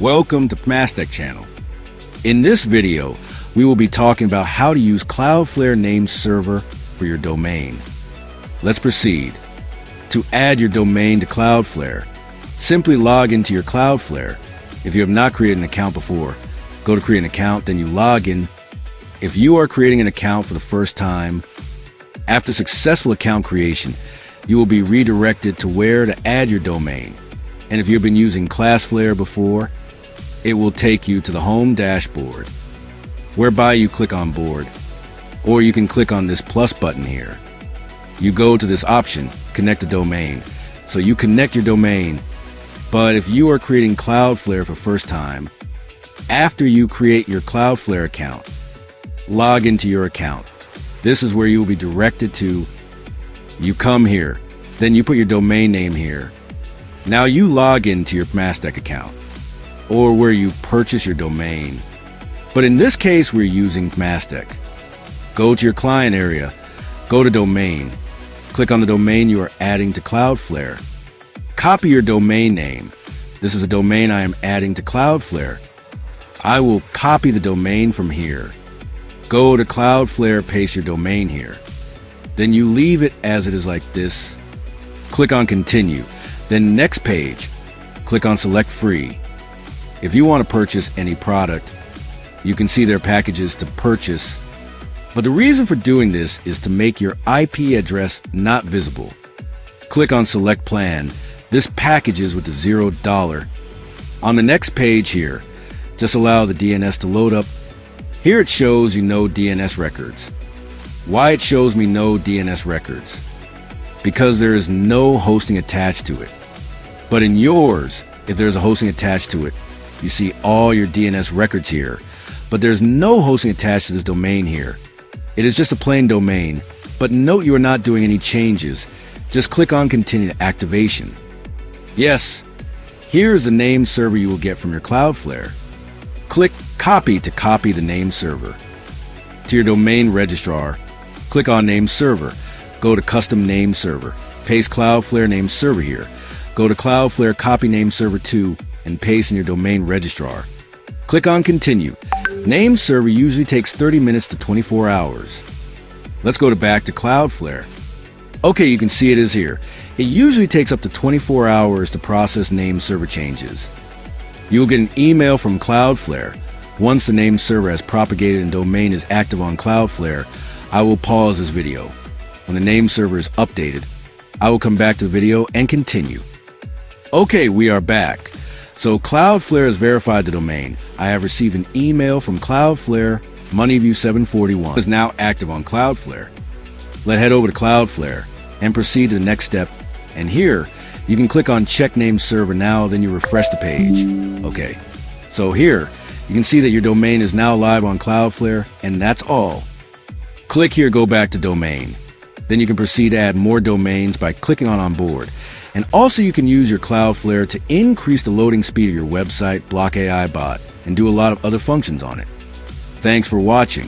Welcome to Mastech channel. In this video, we will be talking about how to use Cloudflare Nameserver for your domain. Let's proceed. To add your domain to Cloudflare, simply log into your Cloudflare. If you have not created an account before, go to create an account, then you log in. If you are creating an account for the first time, after successful account creation, you will be redirected to where to add your domain. And if you've been using Cloudflare before, it will take you to the home dashboard, whereby you click on board, or you can click on this plus button here. You go to this option, connect a domain. So you connect your domain, but if you are creating Cloudflare for first time, after you create your Cloudflare account, log into your account. This is where you will be directed to. You come here, then you put your domain name here. Now you log into your Mastech account, or where you purchase your domain. But in this case, we're using Mastech. Go to your client area, go to domain, click on the domain you are adding to Cloudflare. Copy your domain name. This is a domain I am adding to Cloudflare. I will copy the domain from here. Go to Cloudflare, paste your domain here. Then you leave it as it is like this. Click on continue. Then next page, click on select free. If you want to purchase any product, you can see their packages to purchase. But the reason for doing this is to make your IP address not visible. Click on select plan. This packages with the $0. On the next page here, just allow the DNS to load up. Here it shows you no DNS records. Why it shows me no DNS records? Because there is no hosting attached to it. But in yours, if there's a hosting attached to it, you see all your DNS records here. But there's no hosting attached to this domain here. It is just a plain domain. But note you are not doing any changes. Just click on continue activation. Yes, here is the name server you will get from your Cloudflare. Click copy to copy the name server. To your domain registrar, click on name server. Go to custom name server. Paste Cloudflare Nameserver here. Go to Cloudflare copy Nameserver 2 and paste in your domain registrar. Click on continue. Nameserver usually takes 30 minutes to 24 hours. Let's go back to Cloudflare. Okay, you can see it is here. It usually takes up to 24 hours to process Nameserver changes. You will get an email from Cloudflare. Once the Nameserver has propagated and domain is active on Cloudflare, I will pause this video. When the Nameserver is updated, I will come back to the video and continue. Okay, we are back. So Cloudflare has verified the domain. I have received an email from Cloudflare. Moneyview 741 is now active on Cloudflare. Let's head over to Cloudflare and proceed to the next step. And here, you can click on check Nameserver now, then you refresh the page. Okay, so here, you can see that your domain is now live on Cloudflare, and that's all. Click here, go back to domain. Then you can proceed to add more domains by clicking on board. And also you can use your Cloudflare to increase the loading speed of your website, block AI bot, and do a lot of other functions on it. Thanks for watching.